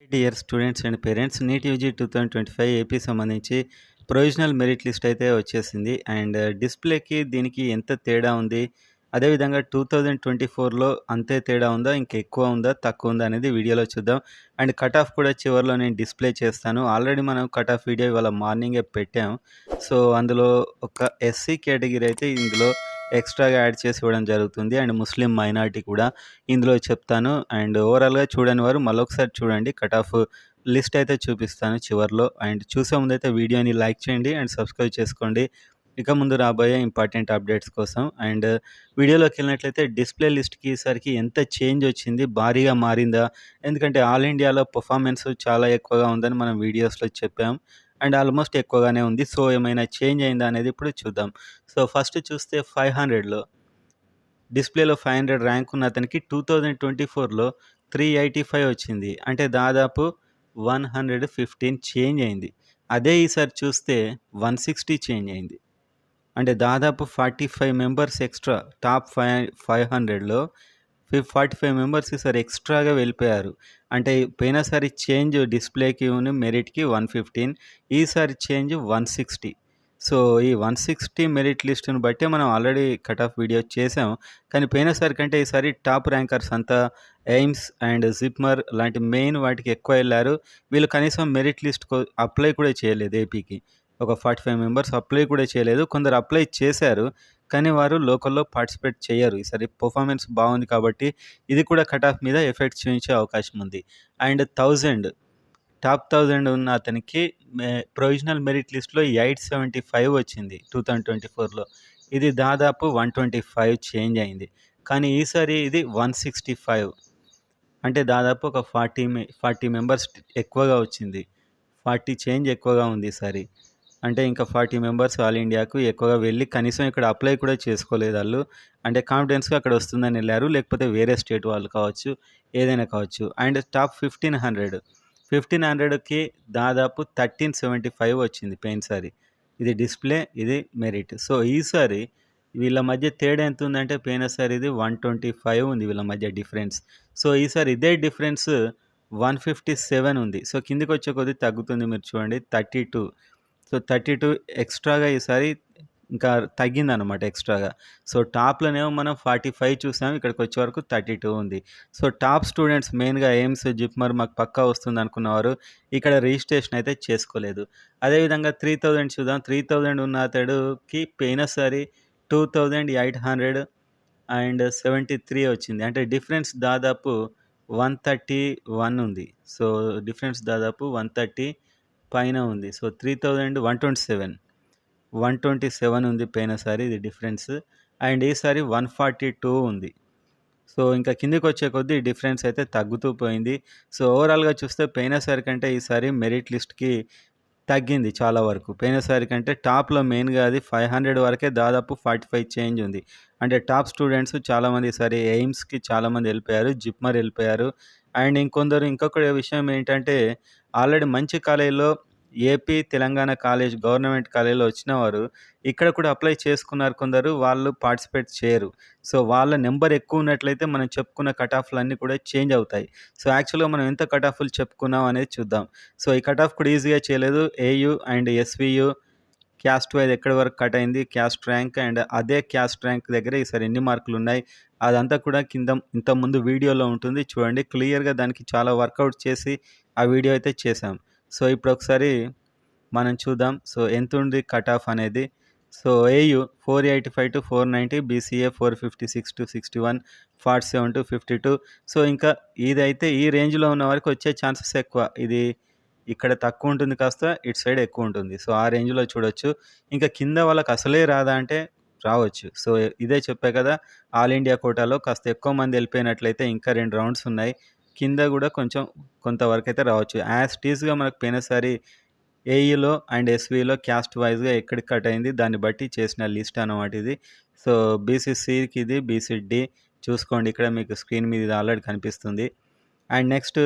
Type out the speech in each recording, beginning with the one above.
Dear students and parents, NEET UG 2025 AP సంబంధించి provisional merit list అయితే వచ్చేసింది. And డిస్‌ప్లేకి దీనికి ఎంత తేడా ఉంది? అదేవిధంగా 2024లో అంతే తేడా ఉందా? ఇంకెక్కువ ఉందా? తక్కువ ఉందా? అనేది వీడియోలో చూద్దాం. అండ్ కట్ ఆఫ్ కూడా చివరిలో నేను డిస్‌ప్లే చేస్తాను. ఆల్రెడీ మనం కట్ ఆఫ్ వీడియో ఇవాళ మార్నింగే పెట్టాం. సో, అందులో ఒక ఎస్సీ కేటగిరీ అయితే ఇందులో ఎక్స్‌ట్రాగా యాడ్ చేసి ఇవ్వడం జరుగుతుంది. అండ్ ముస్లిం మైనారిటీ కూడా ఇందులో చెప్తాను. అండ్ ఓవరాల్‌గా చూడని వారు మళ్ళొకసారి చూడండి. కట్ ఆఫ్ లిస్ట్ అయితే చూపిస్తాను చివర్లో. అండ్ చూసే ముందైతే వీడియోని లైక్ చేయండి అండ్ సబ్స్క్రైబ్ చేసుకోండి. ఇక ముందు రాబోయే ఇంపార్టెంట్ అప్డేట్స్ కోసం. అండ్ వీడియోలోకెళ్ళినట్లయితే డిస్‌ప్లే లిస్ట్‌కి ఈసారికి ఎంత చేంజ్ వచ్చింది? భారీగా మారిందా? ఎందుకంటే ఆల్ ఇండియాలో పర్ఫార్మెన్స్ చాలా ఎక్కువగా ఉందని మనం వీడియోస్‌లో చెప్పాం. అండ్ ఆల్మోస్ట్ ఎక్కువగానే ఉంది. సో, ఏమైనా చేంజ్ అయిందా అనేది ఇప్పుడు చూద్దాం. సో, ఫస్ట్ చూస్తే 500లో డిస్‌ప్లేలో 500 ర్యాంక్ ఉన్న అతనికి 2024లో 385 వచ్చింది. అంటే దాదాపు 115 చేంజ్ అయింది. అదే ఈసారి చూస్తే 160 చేంజ్ అయింది. అంటే దాదాపు 45 మెంబర్స్ ఎక్స్‌ట్రా టాప్ 500లో 45 మెంబర్స్ ఈసారి ఎక్స్‌ట్రాగా వెళ్ళిపోయారు. అంటే పోయినసారి చేంజ్ డిస్‌ప్లేకిను, మెరిట్‌కి 115, ఈసారి చేంజ్ 160. సో, ఈ 160 మెరిట్ లిస్ట్‌ని బట్టే మనం ఆల్రెడీ కట్ ఆఫ్ వీడియో చేసాం. కానీ పోయినసారి కంటే ఈసారి టాప్ ర్యాంకర్స్ అంతా ఎయిమ్స్ అండ్ జిప్మర్ లాంటి మెయిన్ వాటికి ఎక్కువ ఎళ్లారు. వీళ్ళు కనీసం మెరిట్ లిస్ట్‌కు అప్లై కూడా చేయలేదు ఏపీకి. ఒక 45 మెంబర్స్ అప్లై కూడా చేయలేదు. కొందరు అప్లై చేశారు. కానీ వారు లోకల్‌లో పార్టిసిపేట్ చెయ్యరు. ఈసారి పర్ఫార్మెన్స్ బాగుంది కాబట్టి ఇది కూడా కట్ ఆఫ్ మీద ఎఫెక్ట్ చూయించే అవకాశం ఉంది. అండ్ 1000 టాప్ 1000 ఉన్న అతనికి ప్రొవిజనల్ మెరిట్ లిస్ట్‌లో 875 వచ్చింది 2024లో. ఇది దాదాపు 125 చేంజ్ అయింది. కానీ ఈసారి ఇది 165. అంటే దాదాపు ఒక 40 మెంబర్స్ ఎక్కువగా వచ్చింది. 40 చేంజ్ ఎక్కువగా ఉంది ఈసారి. అంటే ఇంకా 40 మెంబర్స్ ఆల్ ఇండియాకు ఎక్కువగా వెళ్ళి కనీసం ఇక్కడ అప్లై కూడా చేసుకోలేదు ఆళ్ళు. అంటే కాన్ఫిడెన్స్‌గా అక్కడ వస్తుందని ఎళ్లారు. లేకపోతే వేరే స్టేట్ వాళ్ళు కావచ్చు, ఏదైనా కావచ్చు. అండ్ టాప్ 1500కి దాదాపు 1375 వచ్చింది పోయినసారి. ఇది డిస్‌ప్లే, ఇది మెరిట్. సో, ఈసారి వీళ్ళ మధ్య తేడా ఎంతుందంటే పోయినసారిది 125 ఉంది వీళ్ళ మధ్య డిఫరెన్స్. సో, ఈసారి ఇదే డిఫరెన్స్ 157 ఉంది. సో, కిందకొచ్చే కొద్దీ తగ్గుతుంది మీరు చూడండి 32. సో, 32 ఎక్స్‌ట్రాగా ఈసారి ఇంకా తగ్గిందనమాట ఎక్స్‌ట్రాగా. సో, టాప్‌లోనేమో మనం 45 చూసాం. ఇక్కడికొచ్చే వరకు 32 ఉంది. సో, టాప్ స్టూడెంట్స్ మెయిన్‌గా ఎయిమ్స్, జిప్మర్ మాకు పక్కా వస్తుందనుకున్నవారు ఇక్కడ రిజిస్ట్రేషన్ అయితే చేసుకోలేదు. అదేవిధంగా 3000 చూద్దాం. 3000 ఉన్న అతడుకి పోయినసారి 2873 వచ్చింది. అంటే డిఫరెన్స్ దాదాపు 131 ఉంది. సో, డిఫరెన్స్ దాదాపు 130 పైన ఉంది. సో, 3000 127 ఉంది పోయినసారి ఇది డిఫరెన్స్. అండ్ ఈసారి 142 ఉంది. సో, ఇంకా కిందకొచ్చే కొద్దీ డిఫరెన్స్ అయితే తగ్గుతూ పోయింది. సో, ఓవరాల్‌గా చూస్తే పోయినసారి కంటే ఈసారి మెరిట్ లిస్ట్‌కి తగ్గింది చాలా వరకు. పోయినసారి కంటే టాప్‌లో మెయిన్‌గా అది 500 వరకే దాదాపు 45 చేంజ్ ఉంది. అంటే టాప్ స్టూడెంట్స్ చాలామంది ఈసారి ఎయిమ్స్‌కి చాలామంది ఎళ్ళిపోయారు. జిప్మర్ ఎళ్ళిపోయారు. అండ్ ఇంకొక విషయం ఏంటంటే ఆల్రెడీ మంచి కాలేజ్‌లో ఏపీ, తెలంగాణ కాలేజ్ గవర్నమెంట్ కాలేజ్‌లో వచ్చిన వారు ఇక్కడ కూడా అప్లై చేసుకున్నారు కొందరు. వాళ్ళు పార్టిసిపేట్ చేయరు. సో, వాళ్ళ నంబర్ ఎక్కువ ఉన్నట్లయితే మనం చెప్పుకున్న కట్ ఆఫ్‌లన్నీ కూడా చేంజ్ అవుతాయి. సో, యాక్చువల్‌గా మనం ఎంత కట్ ఆఫ్‌లు చెప్పుకున్నాం అనేది చూద్దాం. సో, ఈ కట్ ఆఫ్ కూడా ఈజీగా చేయలేదు. AU and SVU caste wise ఎక్కడి వరకు కట్ అయింది, క్యాస్ట్ ర్యాంక్ అండ్ అదే క్యాస్ట్ ర్యాంక్ దగ్గర ఈసారి ఎన్ని మార్కులున్నాయి, అదంతా కూడా కింద ఇంతకుముందు వీడియోలో ఉంటుంది చూడండి. క్లియర్‌గా దానికి చాలా వర్కౌట్ చేసి ఆ వీడియో అయితే చేశాం. సో, ఇప్పుడొకసారి మనం చూద్దాం. సో, ఎంతుంది కట్ ఆఫ్ అనేది. So, AU 485-490, BCA 456-61, 47-52. సో, ఇంకా ఇదైతే ఈ రేంజ్‌లో ఉన్న వారికి వచ్చే ఛాన్సెస్ ఎక్కువ. ఇది ఇక్కడ తక్కువ ఉంటుంది కాస్త ఇటు సైడ్ ఎక్కువ ఉంటుంది. సో, ఆ రేంజ్‌లో చూడొచ్చు. ఇంకా కింద వాళ్ళకి అసలే రాదా అంటే రావచ్చు. సో, ఇదే చెప్పా కదా! ఆల్ ఇండియా కోటాలో కాస్త ఎక్కువ మంది ఎళ్ళిపోయినట్లయితే ఇంకా 2 రౌండ్స్ ఉన్నాయి. కింద గూడా కొంచెం కొంతవరకైతే రావచ్చు. యాజ్ ఇట్ ఈస్‌గా మనకు పోయినసారి ఏఈలో అండ్ ఎస్‌వీలో క్యాస్ట్ వైస్‌గా ఎక్కడికి కట్ అయింది దాన్ని బట్టి చేసిన లిస్ట్ అన్నమాట ఇది. సో, బీసీసీకి ఇది, బీసీడీ చూసుకోండి ఇక్కడ మీకు స్క్రీన్ మీద ఇది ఆల్రెడీ కనిపిస్తుంది. And next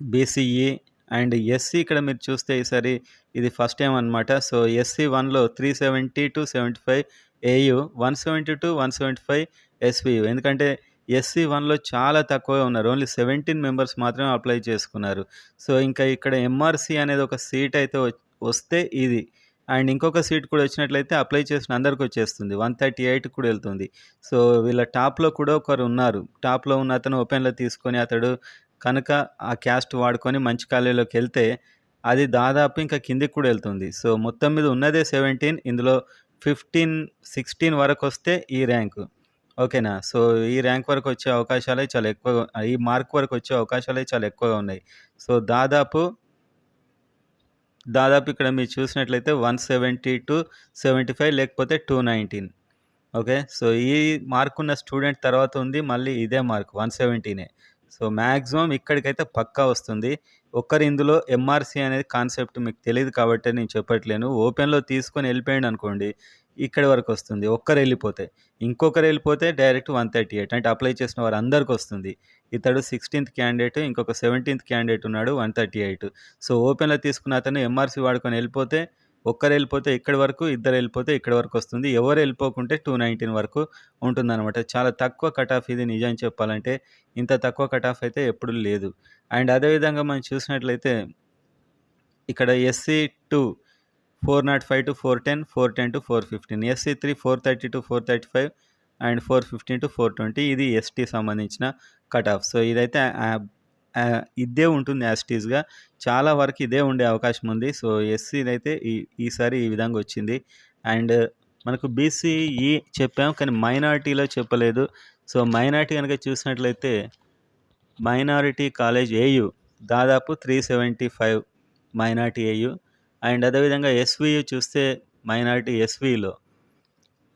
BCE and SC ఇక్కడ మీరు చూస్తే ఈసారి ఇది ఫస్ట్ టైమ్ అనమాట. సో, ఎస్సీ 1లో 370-75 ఏయూ, 170-175 ఎస్‌వీయూ. ఎందుకంటే ఎస్సీ 1లో చాలా తక్కువగా ఉన్నారు. ఓన్లీ 17 మెంబర్స్ మాత్రమే అప్లై చేసుకున్నారు. సో, ఇంకా ఇక్కడ ఎంఆర్‌సీ అనేది ఒక సీట్ అయితే వస్తే ఇది. అండ్ ఇంకొక సీట్ కూడా వచ్చినట్లయితే అప్లై చేసిన అందరికొచ్చేస్తుంది. 138 కూడా ఎళ్తుంది. సో, వీళ్ళ టాప్‌లో కూడా ఒకరున్నారు. టాప్‌లో ఉన్న అతను ఓపెన్‌లో తీసుకొని అతడు కనుక ఆ క్యాస్ట్ వాడుకొని మంచి కాలేజ్‌లోకెళ్తే అది దాదాపు ఇంకా కిందకి కూడా ఎళ్తుంది. సో, మొత్తం మీద ఉన్నదే 17 ఇందులో 15, 16 వరకొస్తే ఈ ర్యాంకు. ఓకేనా. సో, ఈ ర్యాంక్ వరకొచ్చే అవకాశాలే చాలా ఎక్కువగా ఈ మార్క్ వరకొచ్చే అవకాశాలే చాలా ఎక్కువగా ఉన్నాయి. సో, దాదాపు ఇక్కడ మీరు చూసినట్లయితే 170-75 లేకపోతే 219. ఓకే. సో, ఈ మార్కున్న స్టూడెంట్ తర్వాత ఉంది మళ్ళీ ఇదే మార్క్ 117. సో, మాక్సిమం ఇక్కడికైతే పక్కా వస్తుంది. ఒక్కరు ఇందులో ఎంఆర్‌సీ అనేది కాన్సెప్ట్ మీకు తెలీదు కాబట్టే నేను చెప్పట్లేను. ఓపెన్‌లో తీసుకొని ఎళ్ళిపోయాడనుకోండి, ఇక్కడి వరకొస్తుంది. ఒక్కరెళ్ళిపోతే. ఇంకొకరెళ్ళిపోతే డైరెక్ట్ 138 అంటే అప్లై చేసిన వారందరికొస్తుంది. ఇతడు 16థ్ క్యాండిడేట్ ఇంకొక 17థ్ క్యాండిడేట్ ఉన్నాడు 138. సో, ఓపెన్‌లో తీసుకున్న అతను ఎంఆర్‌సీ వాడుకొని ఎళ్ళిపోతే ఒక్కరెళ్ళిపోతే ఇక్కడి వరకు, ఇద్దరెళ్ళిపోతే ఇక్కడి వరకొస్తుంది. ఎవరెళ్ళిపోకుంటే 219 వరకు ఉంటుందనమాట. చాలా తక్కువ కట్ ఆఫ్ ఇది నిజం చెప్పాలంటే. ఇంత తక్కువ కట్ ఆఫ్ అయితే ఎప్పుడు లేదు. అండ్ అదే విధంగా మనం చూసినట్లయితే ఇక్కడ ఎస్సీ-2 405-410, 410-415, ఎస్సీ-3 430-435 అండ్ 415-420 ఇది ఎస్టీ సంబంధించిన కట్ ఆఫ్. సో, ఇదైతే ఇదే ఉంటుంది యాజ్ ఇట్ ఈస్‌గా. చాలా వరకు ఇదే ఉండే అవకాశం ఉంది. సో, ఎస్సీదైతే ఈసారి ఈ విధంగా వచ్చింది. అండ్ మనకు బీసీఈ చెప్పాం కానీ మైనారిటీలో చెప్పలేదు. సో, మైనారిటీ గనుక చూసినట్లయితే మైనారిటీ కాలేజ్ ఏయూ దాదాపు 375 మైనారిటీ ఏయూ. అండ్ అదేవిధంగా ఎస్‌వీయూ చూస్తే మైనారిటీ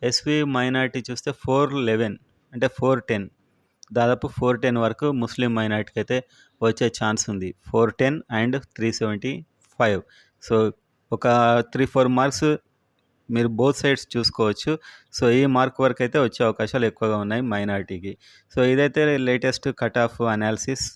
ఎస్‌వీ మైనారిటీ చూస్తే 411 అంటే 410 దాదాపు 410 వరకు ముస్లిం మైనారిటీకి అయితే వచ్చే ఛాన్స్ ఉంది. 410 అండ్ 375. సో, ఒక 3, 4 మార్క్స్ మీరు బోత్ సైడ్స్ చూసుకోవచ్చు. సో, ఈ మార్క్ వరకైతే వచ్చే అవకాశాలు ఎక్కువగా ఉన్నాయి మైనారిటీకి. సో, ఇదైతే లేటెస్ట్ కట్ ఆఫ్ అనాలిసిస్.